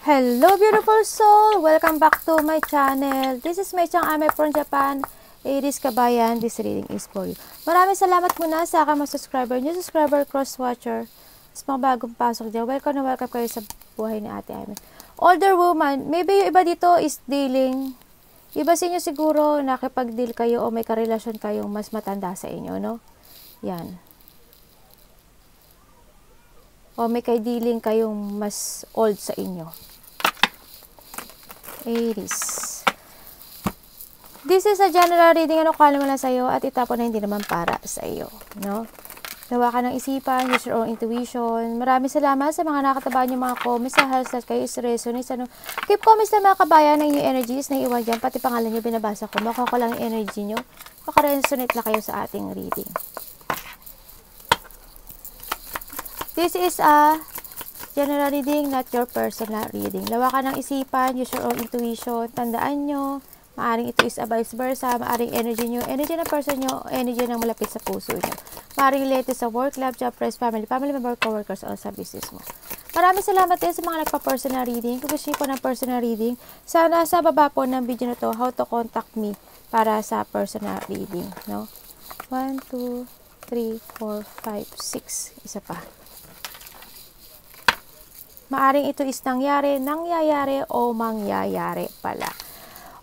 Hello beautiful soul! Welcome back to my channel. This is Mei Chang Ame from Japan. Aries Kabayan, this reading is for you. Maraming salamat muna sa aking mga subscriber, new subscriber, cross-watcher. Sa mga bagong pasok dyan, welcome na welcome kayo sa buhay ni Ate Ame. Older woman, maybe yung iba dito is dealing. Iba sa inyo siguro nakipag-deal kayo o may karelasyon kayong mas matanda sa inyo, no? Yan. O may kay-dealing kayong mas old sa inyo. Aries. This is a general reading. Ano kala mo lang sa'yo at itapon na hindi naman para sa iyo. No? Gawa ka ng isipan, use your own intuition. Maraming salamat sa mga nakatabaan yung mga comments sa health that kayo is resonate. Ano? Keep comments na mga kabayan ng inyong energies na iwan dyan. Pati pangalan nyo binabasa ko. Makuha ko lang yung energy nyo. Makaresonate na kayo sa ating reading. This is a general reading, not your personal reading. Lawakan ng isipan, use your own intuition. Tandaan nyo, maaring ito is a vice versa, maaring energy nyo, energy ng person nyo, energy ng malapit sa puso nyo. Maaring related sa work, love, job, friends, family member, co-workers, o sa business mo. Maraming salamat din sa mga nagpa-personal reading. Kung gusto nyo po ng personal reading, sana sa baba po ng video na to, how to contact me para sa personal reading. No? 1, 2, 3, 4, 5, 6. Isa pa. Maaring ito is nangyayari o mangyayari pala.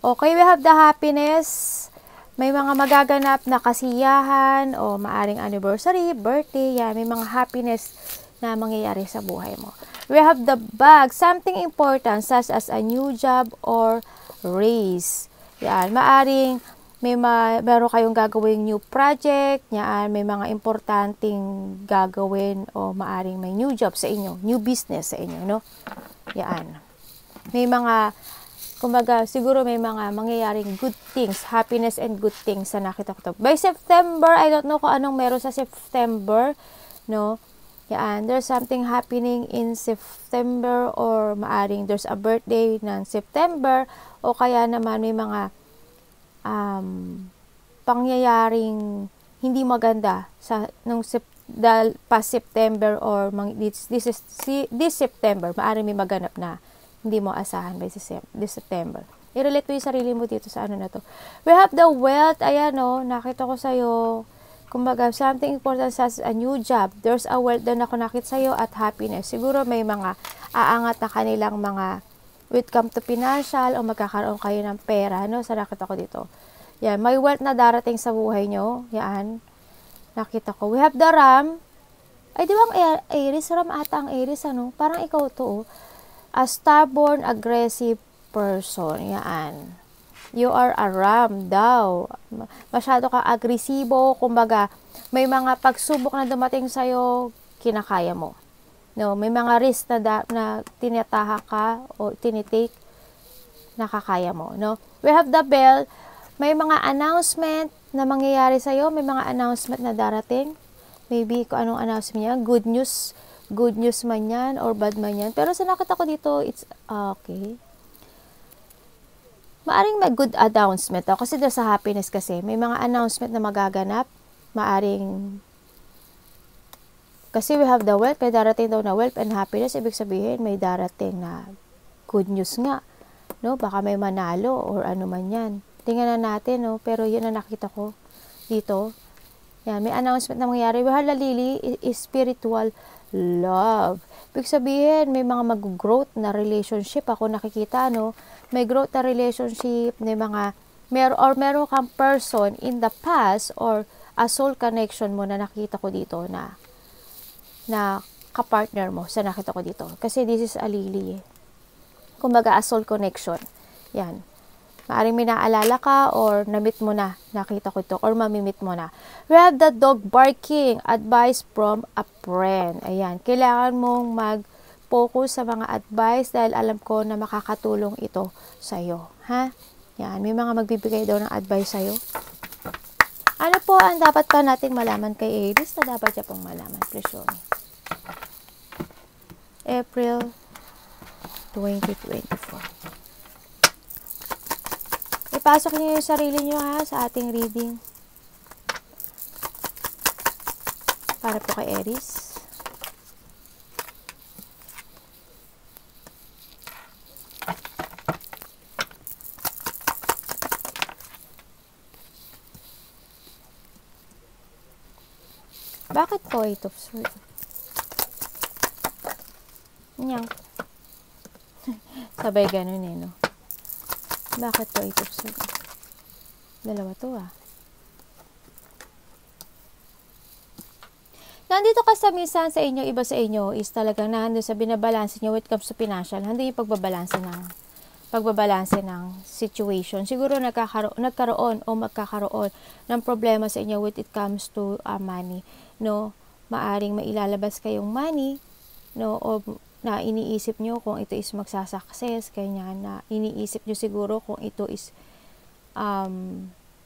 Okay, we have the happiness. May mga magaganap na kasiyahan o maaring anniversary, birthday, yan. May mga happiness na mangyayari sa buhay mo. We have the bag, something important such as a new job or raise. Yan, maaring meron kayong gagawing new project, yan, may mga importanteng gagawin o maaring may new job sa inyo, new business sa inyo, no? Yan. May mga, kumbaga, siguro may mga mangyayaring good things, happiness and good things sa nakita ko to. By September, I don't know kung anong meron sa September, no? Yan, there's something happening in September or maaring there's a birthday ng September o kaya naman may mga pangyayaring hindi maganda sa nung past September or this September, maaari may maganap na hindi mo asahan by this September. I-relate mo yung sarili mo dito sa ano na to. We have the wealth. Ayan o, nakita ko sa'yo. Kumbaga, something important as a new job. There's a wealth na ako nakita sa'yo at happiness. Siguro may mga aangat na kanilang mga when it comes to financial o magkakaroon kayo ng pera, no? Sa nakita ko dito. Yan, may wealth na darating sa buhay nyo. Yan, nakita ko. We have the ram. Ay, di ba ang Aries? Ram ata ang Aries, ano? Parang ikaw to, oh. A stubborn, aggressive person. Yan. You are a ram daw. Masyado ka agresibo. Kumbaga, may mga pagsubok na dumating sa'yo, kinakaya mo. No, may mga risk na tinataha ka o tinitake, nakakaya mo, no? We have the bell. May mga announcement na mangyayari sa iyo, may mga announcement na darating. Maybe kung anong announcement niya, good news man yan or bad man yan. Pero sa nakita ko dito, it's okay. Maaring may good announcement kasi there's a happiness kasi. May mga announcement na magaganap, maaring kasi we have the wealth, may darating daw na wealth and happiness, ibig sabihin may darating na good news nga, no? Baka may manalo or ano man yan. Tingnan na natin, no? Pero yun na nakita ko dito. Yan, may announcement na mangyayari. We have the lily, is spiritual love. Ibig sabihin, may mga mag-growth na relationship ako nakikita, no? May growth na relationship, may mga, meron kang person in the past or a soul connection mo na nakita ko dito na kapartner mo sa nakita ko dito. Kasi this is a lily. Kumbaga, a soul connection. Yan. Maaring may naalala ka or namit mo na, nakita ko ito, or mamimit mo na. We have the dog barking, advice from a friend. Ayan. Kailangan mong mag-focus sa mga advice dahil alam ko na makakatulong ito sa'yo. Ha? Yan. May mga magbibigay daw ng advice sa'yo. Ano po ang dapat pa nating malaman kay Aries na dapat siya pong malaman? Please show me. April 2024. Ipasok niyo yung sarili niyo ha sa ating reading. Para po kay Aries. Bakit po 8 of Swords? Yang. Sabay ganun eh, no? Bakit po 8 of Swords? Dalawa to ah. Nandito ka sa minsan sa inyo, iba sa inyo is talagang nandun sa binabalanse nyo when it comes to financial. Nandun yung pagbabalanse ng situation. Siguro nagkaroon o magkakaroon ng problema sa inyo when it comes to money. No? Maaring mailalabas kayong money, no? O na iniisip nyo kung ito is magsasucess, kanya na iniisip nyo siguro kung ito is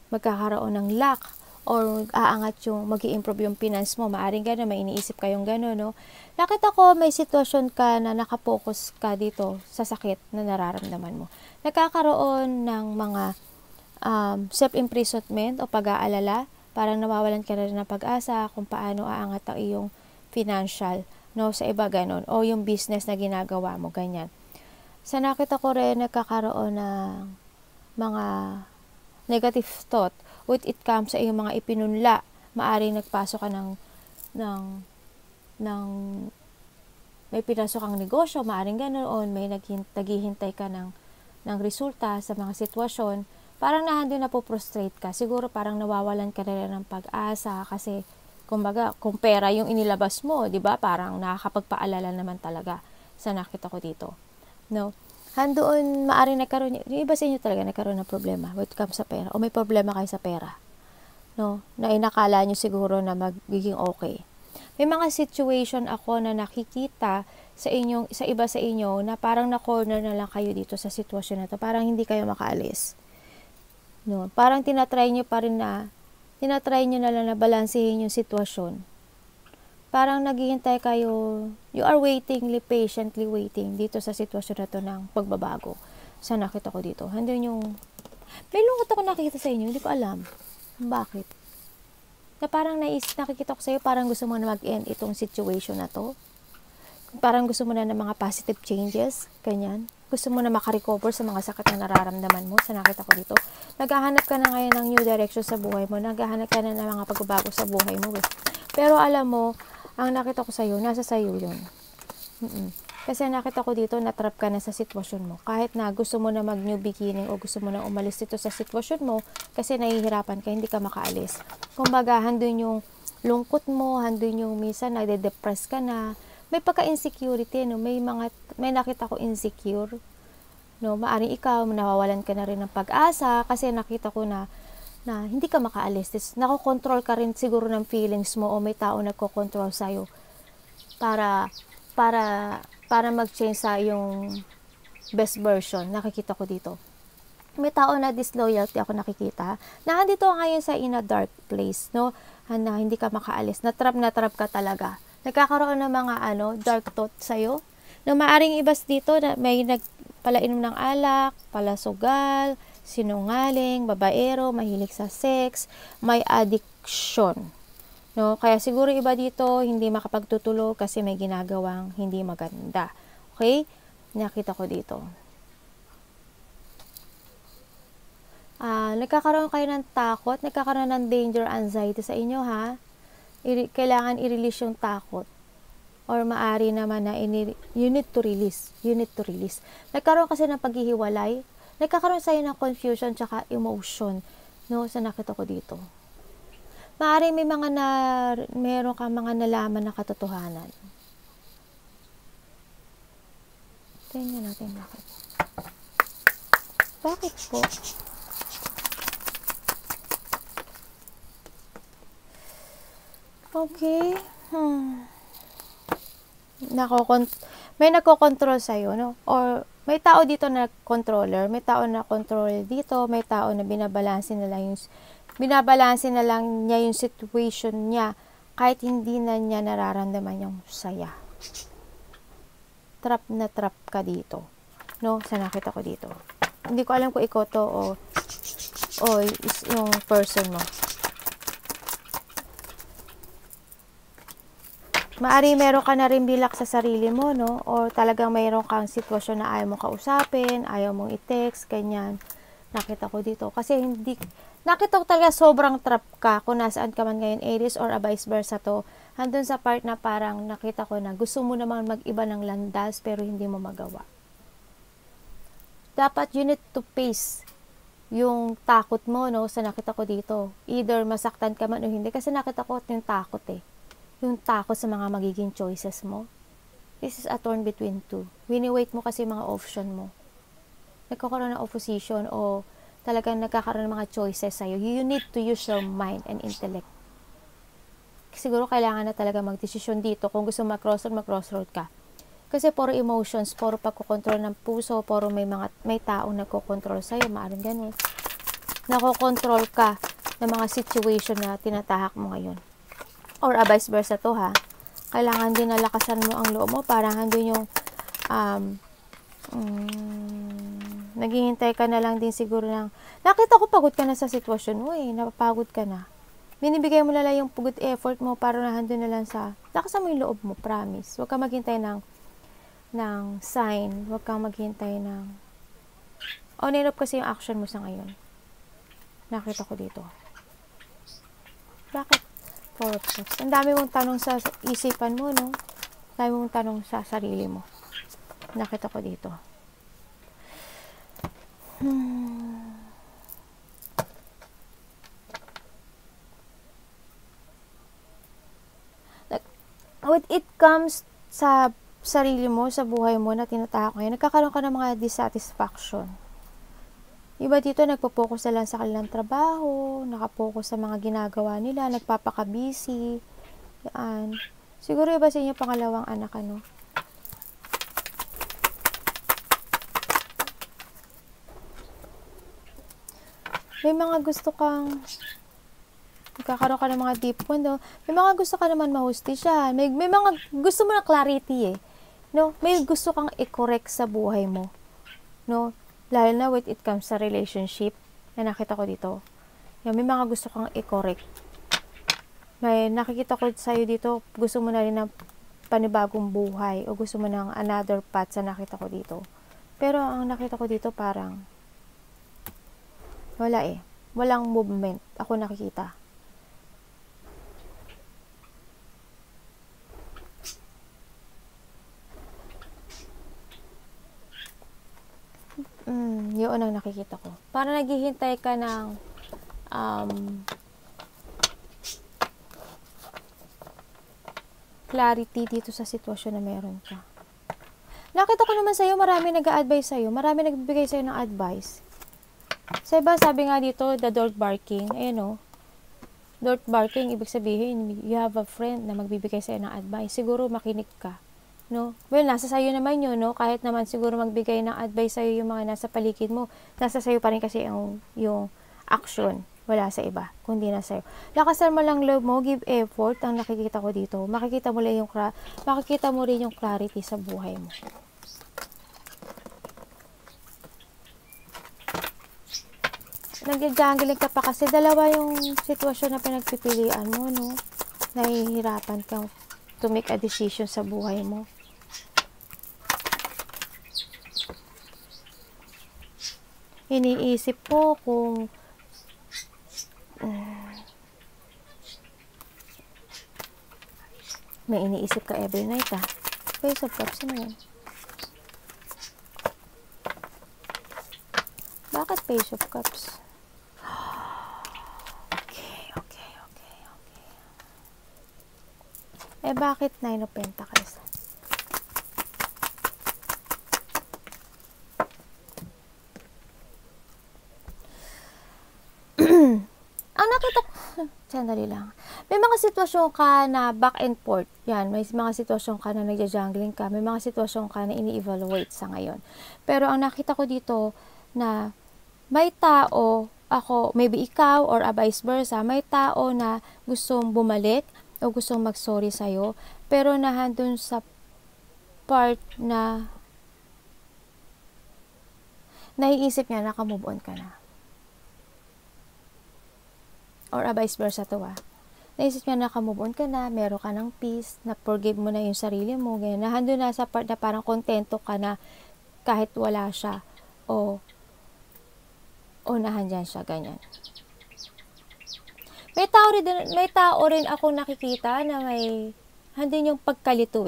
magkakaroon ng luck or aangat yung mag-i-improve yung finance mo. Maaring gano'n, may iniisip kayong gano'n, no? Nakita ko may sitwasyon ka na nakapokus ka dito sa sakit na nararamdaman mo. Nagkakaroon ng mga self-imprisonment o pag-aalala, parang nawawalan ka na rin ng pag-asa kung paano aangat ang iyong financial, no? Sa iba gano'n, o yung business na ginagawa mo, ganyan. Sa nakita ko rin, nagkakaroon ng mga negative thought when it comes sa iyong mga ipinunla. Maaring nagpasok ka ng may pinasok kang negosyo, maaring ganoon, may naghihintay ka ng resulta sa mga sitwasyon, parang nahandun na po frustrate ka. Siguro parang nawawalan ka rin ng pag-asa kasi kumbaga, kung pera yung inilabas mo, di ba? Parang nakakapagpaalala naman talaga sa nakita ko dito. No? Handoon, maaring nagkaroon, yung iba sa inyo talaga nagkaroon ng problema when it comes sa pera, o may problema kayo sa pera, no? Na inakala nyo siguro na magiging okay. May mga situation ako na nakikita sa iba sa inyo na parang na-corner na lang kayo dito sa sitwasyon na to, parang hindi kayo makaalis. No? Parang tinatry nyo na lang na balansehin yung sitwasyon. Parang naghihintay kayo, you are patiently waiting dito sa sitwasyon na to ng pagbabago. Sa nakita ko dito. Handun yung, may lungkot ako nakikita sa inyo, hindi ko alam. Bakit? Na parang nakikita ko sa iyo, parang gusto mo na mag-end itong situation na to. Parang gusto mo na ng mga positive changes, ganyan. Gusto mo na makarecover sa mga sakit na nararamdaman mo, sa nakita ko dito. Naghahanap ka na ngayon ng new direction sa buhay mo, naghahanap ka na ng mga pagbabago sa buhay mo. Pero alam mo, ang nakita ko sa'yo, nasa sa'yo yun. Kasi nakita ko dito, natrap ka na sa sitwasyon mo. Kahit na gusto mo na mag-new beginning o gusto mo na umalis dito sa sitwasyon mo, kasi nahihirapan ka, hindi ka makaalis. Kumbaga, handun yung lungkot mo, handun yung minsan nade-depress ka na, may pagka-insecurity, no? May nakita ko insecure, no? Maaring ikaw, nawawalan ka na rin ng pag-asa, kasi nakita ko na hindi ka makaalis. Nakokontrol ka rin siguro ng feelings mo o may tao nagkokontrol sa'yo para mag-change sa yung best version. Nakikita ko dito. May tao na disloyalty ako nakikita. Na andito ngayon sa in a dark place, no? Na hindi ka makaalis. Natrap ka talaga. Nagkakaroon ng mga dark thought sa'yo. Na maaring ibas dito na may nagpalainom ng alak, palasugal, sinungaling, babaero, mahilig sa sex, may addiction. No? Kaya siguro iba dito, hindi makapagtutulog kasi may ginagawang hindi maganda. Okay? Nakita ko dito. Nagkakaroon kayo ng takot, nagkakaroon ng danger, anxiety sa inyo, ha? Kailangan i-release yung takot. Or maari naman na you need to release. Nagkaroon kasi ng paghihiwalay, nagkakaroon sa'yo ng confusion tsaka emotion, no, sa nakita ko dito. Maaaring meron kang mga nalaman na katotohanan. Tingnan natin bakit. Bakit po? Okay. May nagko-control sa'yo, no? Or may tao dito na controller, may tao na control dito, may tao na binabalanse na lang niya yung situation niya kahit hindi na niya nararamdaman yung saya. Trap na trap ka dito, no? Sa nakita ko dito. Hindi ko alam kung ikaw to o yung person mo. Maari meron ka na rin bilak sa sarili mo, no? O talagang mayroon kang sitwasyon na ayaw mong kausapin, ayaw mong i-text, ganyan. Nakita ko dito. Kasi nakita ko talaga sobrang trap ka kung nasaan ka man ngayon, Aries, or vice versa to. Andun sa part na parang nakita ko na gusto mo naman mag-iba ng landas pero hindi mo magawa. Dapat you need to face yung takot mo, no, sa nakita ko dito. Either masaktan ka man o hindi. Kasi nakita ko yung takot eh. Yung takot sa mga magiging choices mo. This is a torn between two. Wini-wait mo kasi mga option mo. Nagkakaroon ng opposition o talagang nagkakaroon ng mga choices sa'yo. You need to use your mind and intellect. Siguro kailangan na talaga magdesisyon dito kung gusto mag-crossroad ka. Kasi puro emotions, puro pagkokontrol ng puso, puro may taong nagkokontrol sa'yo, maaaring ganun. Nakokontrol ka ng mga situation na tinatahak mo ngayon. Or vice versa to ha. Kailangan din nalakasan mo ang loob mo para handun yung naghihintay ka na lang din siguro ng nakita ko pagod ka na sa sitwasyon mo eh, napapagod ka na. Binibigay mo na lang yung good effort mo para nahandun na lang sa lakasan mo yung loob mo, promise. Huwag kang maghintay ng sign, huwag kang maghintay ng on and off kasi yung action mo sa ngayon. Nakita ko dito. Bakit? Four of Cups. Ang dami mong tanong sa isipan mo, no? Ang dami mong tanong sa sarili mo. Nakita ko dito. When it comes sa sarili mo, sa buhay mo na tinatahak ngayon, nagkakaroon ka ng mga dissatisfaction. Iba dito, nagpo-focus na lang sa kanilang trabaho, nakapokus sa mga ginagawa nila, nagpapaka-busy. Yan. Siguro iba sa inyo pangalawang anak, ano? May mga gusto kang nagkakaroon ka ng mga deep one, no? May mga gusto ka naman mahustisya. May mga gusto mo na clarity, eh. No? May gusto kang i-correct sa buhay mo. No? Lalo na when it comes sa relationship, na nakita ko dito. Yan, may mga gusto kang i-correct. May nakikita ko sa'yo dito, gusto mo na rin ng panibagong buhay o gusto mo ng another path sa nakita ko dito. Pero ang nakita ko dito parang wala eh. Walang movement. Ako nakikita. Yun ang nakikita ko. Para naghihintay ka ng clarity dito sa sitwasyon na meron ka. Nakita ko naman sa'yo, marami nag-a-advise sa'yo. Marami nagbibigay sa'yo ng advice. Sa iba, sabi nga dito, the dog barking. Ayan o. Dog barking, ibig sabihin, you have a friend na magbibigay sa'yo ng advice. Siguro makinig ka. No? Well, nasa sayo naman yun, no? Kahit naman siguro magbigay ng advice sa'yo yung mga nasa paligid mo, nasa sayo pa rin kasi yung action. Wala sa iba, kundi na sa'yo. Lakasan mo lang love mo, give effort, ang nakikita ko dito. Makikita mo rin yung clarity sa buhay mo. Nag-jungling ka pa kasi dalawa yung sitwasyon na pinagpipilian mo, no? Nahihirapan kang to make a decision sa buhay mo. Iniisip ko kung may iniisip ka every night, ah. Page of Cups, ano yun? Bakit Page of Cups? Okay. Bakit Nine of Pentacles? Ang nakita ko, sandali lang. May mga sitwasyon ka na back and forth. Yan, may mga sitwasyon ka na nagja-jungling ka. May mga sitwasyon ka na ini-evaluate sa ngayon. Pero ang nakita ko dito na may tao, ako, maybe ikaw or vice versa, may tao na gustong bumalik o gustong mag-sorry sa'yo, pero nahandun sa part na naiisip niya naka-move on ka na. Or vice versa to, ah. Naisip niya naka-move on ka na, meron ka ng peace, na-forgive mo na yung sarili mo, ganyan. Nahandun na sa part na parang kontento ka na kahit wala siya, o nahandyan siya, ganyan. May tao rin ako nakikita na may handin yung pagkalito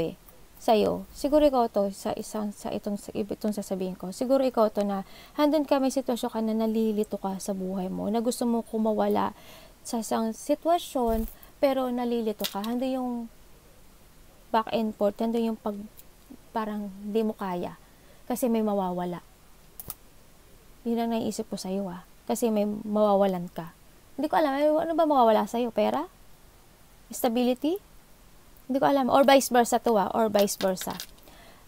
sa'yo. Siguro ikaw to, itong sasabihin ko. Siguro ikaw to na handun ka, may sitwasyon ka na nalilito ka sa buhay mo, na gusto mo kumawala sa isang sitwasyon, pero nalilito ka. Handun yung back and forth, handun yung parang di mo kaya. Kasi may mawawala. Yun ang naiisip ko sa'yo Kasi may mawawalan ka. Hindi ko alam, ano ba mawawala sa'yo? Pera? Stability? Hindi ko alam. Or vice versa to or vice versa.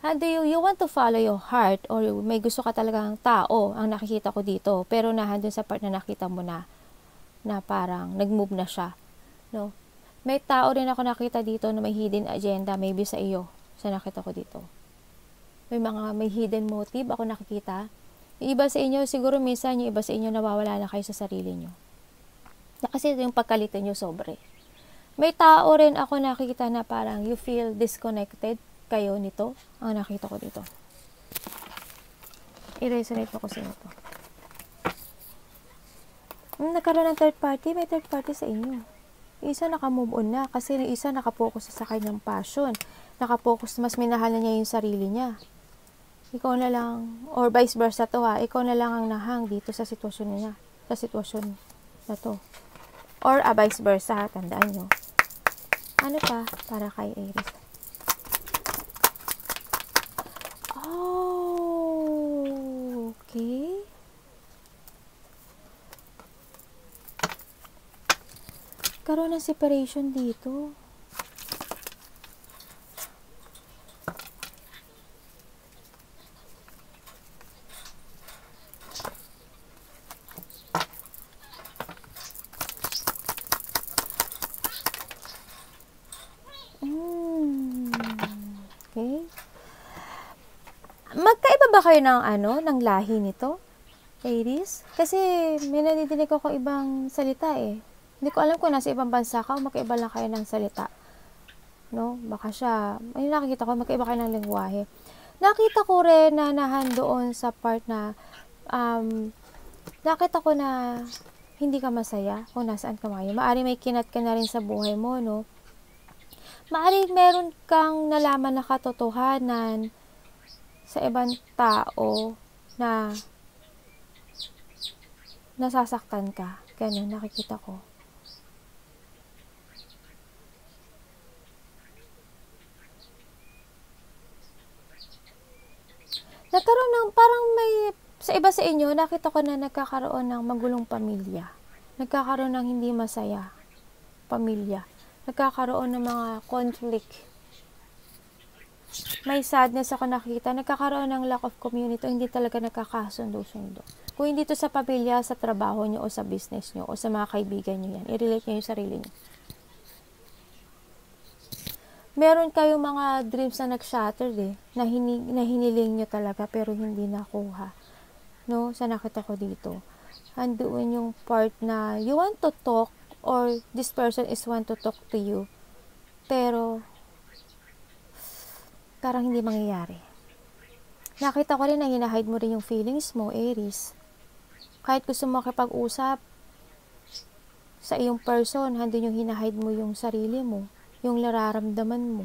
And you want to follow your heart, or may gusto ka talagang tao, ang nakikita ko dito, pero nandun sa part na nakita mo na parang nag-move na siya. No? May tao rin ako nakita dito na may hidden agenda, maybe sa iyo, sa nakita ko dito. May hidden motive ako nakikita. Yung iba sa inyo, siguro minsan yung iba sa inyo nawawala na kayo sa sarili nyo. Kasi yung pagkalito nyo sobre. May tao rin ako nakikita na parang you feel disconnected kayo nito. Ang nakita ko dito. I-resonate ko sa inyo to. Nagkaroon ng third party, may third party sa inyo. Isa naka-move on na kasi yung isa nakapokus sa kanyang passion. Nakapokus, mas minahal na niya yung sarili niya. Ikaw na lang, or vice versa to ikaw na lang ang nahang dito sa sitwasyon niya. Sa sitwasyon na to. Or vice versa, tandaan nyo. Ano pa para kay Aries? Oh, okay. Karoon ng separation dito. Okay. Magkaiba ba kayo ng lahi nito, Aries? Kasi may nadidinig ako ibang salita Hindi ko alam kung nasa ibang bansa ka o magkaiba lang kayo ng salita. No? Baka siya, ay nakikita ko, magkaiba kayo ng lengguwahe. Nakita ko rin na doon sa part na, nakita ko na hindi ka masaya kung nasaan ka ngayon. Maari may kinat ka na rin sa buhay mo, no? Maaaring meron kang nalaman na katotohanan sa ibang tao na nasasaktan ka. Ganun, nakikita ko. Nagkaroon ng, parang may, sa iba sa inyo, nakita ko na nagkakaroon ng magulong pamilya. Nagkakaroon ng hindi masaya pamilya. Nagkakaroon ng mga conflict. May sadness ako nakita. Nagkakaroon ng lack of community. Hindi talaga nagkakasundo-sundo. Kung hindi to sa pamilya, sa trabaho nyo, o sa business nyo, o sa mga kaibigan nyo yan, i-relate nyo yung sarili nyo. Meron kayong mga dreams na nag-shattered na hiniling nyo talaga, pero hindi nakuha. No? Sa nakita ko dito. Andoon yung part na you want to talk, or this person is want to talk to you, pero parang hindi mangyayari. Nakita ko rin na hinahide mo rin yung feelings mo, Aries. Kahit gusto mo makipag-usap sa iyong person, handun yung hinahide mo yung sarili mo, yung nararamdaman mo.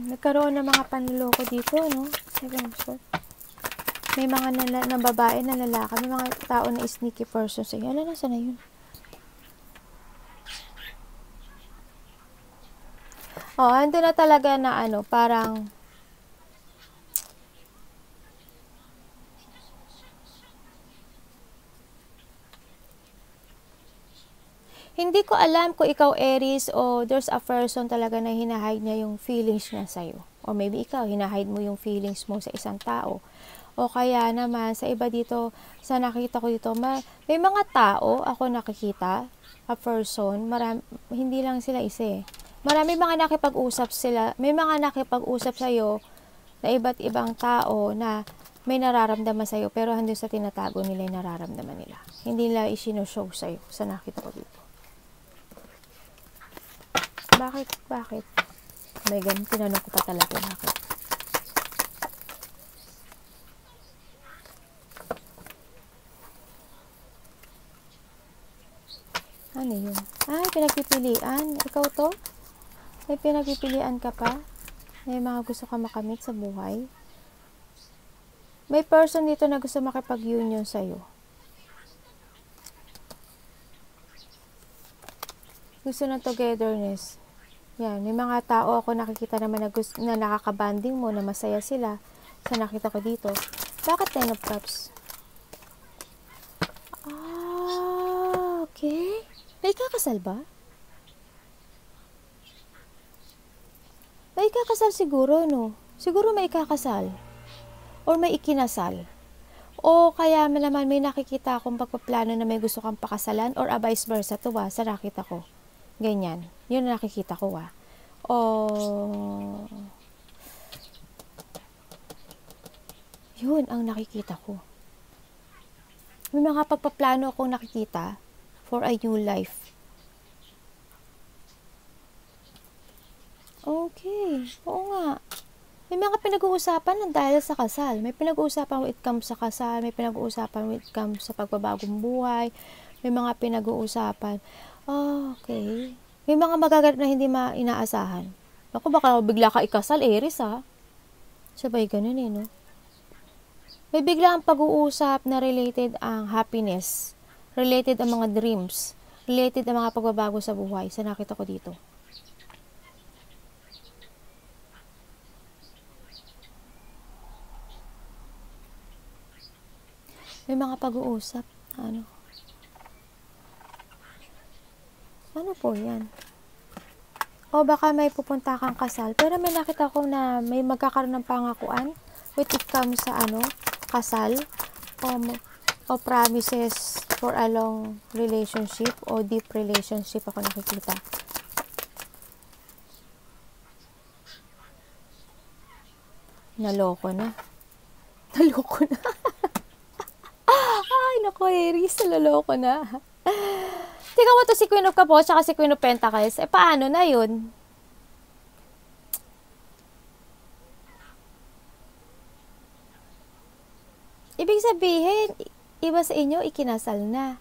Nagkaroon ng mga panloloko dito, no? May mga na babae na lalaki, may mga tao na sneaky person sa iyo. Nasa na yun? Ando na talaga na parang hindi ko alam kung ikaw Aries o there's a person talaga na hinahide niya yung feelings niya sa'yo. O maybe ikaw, hinahide mo yung feelings mo sa isang tao. O kaya naman, sa iba dito, sa nakita ko dito, may mga tao ako nakikita, a person, hindi lang sila isa Marami mga nakipag-usap sila, may mga nakipag-usap sa'yo na iba't ibang tao na may nararamdaman sa'yo, pero hindi sa tinatago nila yung nararamdaman nila. Hindi nila isinushow sa'yo, sa nakita ko dito. Bakit? Bakit? May ganun, tinanong ko pa talaga, bakit? Ano yun? Ay, pinagpipilian. Ikaw to? May pinagpipilian ka pa? May mga gusto ka makamit sa buhay? May person dito na gusto makipag-union sa'yo. Gusto ng togetherness. Yan, may mga tao ako nakikita naman na nakakabanding mo, na masaya sila. Sa nakita ko dito. Bakit 10 of Cups? Okay. May kakasal ba? May ikakasal siguro, no? Siguro may ikakasal. Or may ikinasal. O kaya naman may nakikita akong pagpaplano na may gusto kang pakasalan, or vice versa to sa nakita ko. Ganyan. Yun ang nakikita ko O yun ang nakikita ko. May mga pagpaplano akong nakikita for a new life. Okay. Oo nga. May mga pinag-uusapan na dahil sa kasal. May pinag-uusapan when it comes sa kasal. May pinag-uusapan when it comes sa pagbabagong buhay. May mga pinag-uusapan. Okay. May mga magaganap na hindi inaasahan. Ako, baka bigla ka ikasal, Aries, Sabay ganun, no? May bigla ang pag-uusap na related ang happiness. Related ang mga dreams. Related ang mga pagbabago sa buhay. Sa nakita ko dito. May mga pag-uusap. Ano po yan? O baka may pupunta kang kasal. Pero may nakita ko na may magkakaroon ng pangakuan with it comes sa kasal. O promises for a long relationship o deep relationship ako nakikita. Naloko na. Ay, naku, Aries, naloloko na. Tingnan mo to si Queen of Cups tsaka si Queen of Pentacles. Paano na yun? Ibig sabihin, iba sa inyo, ikinasal na.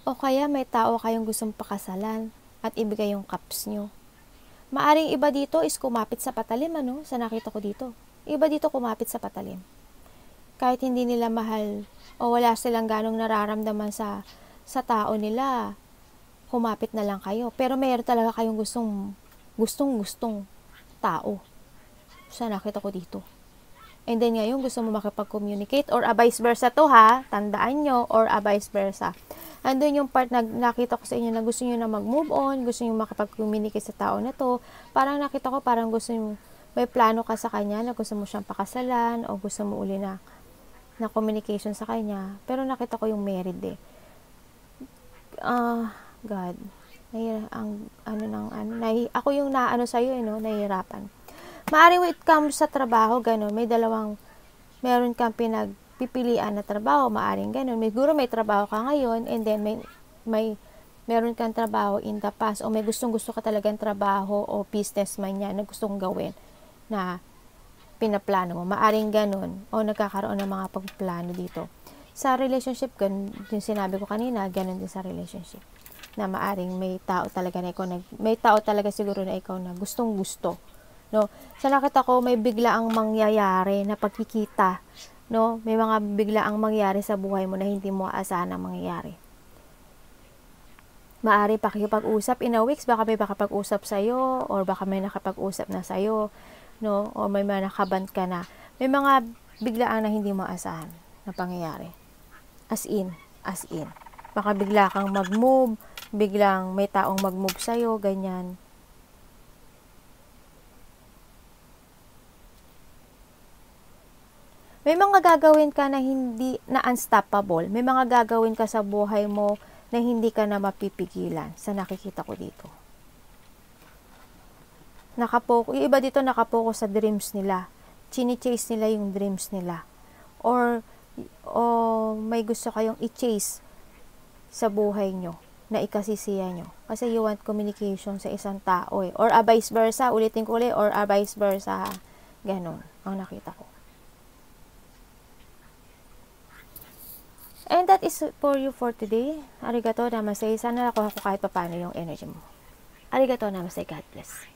O kaya may tao kayong gustong pakasalan at ibigay yung cups nyo. Maaring iba dito is kumapit sa patalim, sa nakita ko dito. Iba dito kumapit sa patalim. Kahit hindi nila mahal o wala silang ganong nararamdaman sa tao nila, humapit na lang kayo. Pero mayroon talaga kayong gustong tao. Sa nakita ko dito. And then ngayon gusto mo makipag-communicate or vice versa to tandaan nyo, or vice versa. Andun yung part na nakita ko sa inyo na gusto nyo na mag-move on, gusto nyo makipag-communicate sa tao na to. Parang nakita ko parang gusto nyo, may plano ka sa kanya na gusto mo siyang pakasalan o gusto mo uli na communication sa kanya. Pero nakita ko yung married God. Ako yung naano sa'yo, nahihirapan. Maaring when it comes sa trabaho, gano'n, meron kang pinagpipilian na trabaho, maaring gano'n. Siguro may trabaho ka ngayon, and then meron kang trabaho in the past, o may gustong-gusto ka talagang trabaho o business man yan na gustong gawin na pinaplano mo. Maaring ganun, o nagkakaroon ng mga pagplano dito. Sa relationship, ganun yung sinabi ko kanina, ganun din sa relationship. Na maaring may tao talaga na ikaw, may tao talaga siguro na ikaw na gustong-gusto. No? Sa nakita ko, may bigla ang mangyayari na pagkikita. No? May mga bigla ang mangyayari sa buhay mo na hindi mo aasahan na mangyayari. Maaari pakikipag-usap in a weeks, baka may makapag-usap sa'yo, or baka may nakapag-usap na sa'yo, no? O may mga nakaband ka na. May mga biglaan na hindi mo aasahan na pangyayari. As in. Baka bigla kang mag-move, biglang may taong mag-move sa'yo, ganyan. May mga gagawin ka na hindi na unstoppable. May mga gagawin ka sa buhay mo na hindi ka na mapipigilan sa nakikita ko dito. Yung iba dito nakapokus sa dreams nila. Chini-chase nila yung dreams nila. Or may gusto kayong i-chase sa buhay nyo. na ikasisiya nyo. Kasi you want communication sa isang tao eh. Or vice versa, ulitin ko ulit, or vice versa. Ganon, ang nakita ko. And that is for you for today. Arigato namaste. Sana nakuha ko kahit paano yung energy mo. Arigato namaste. God bless.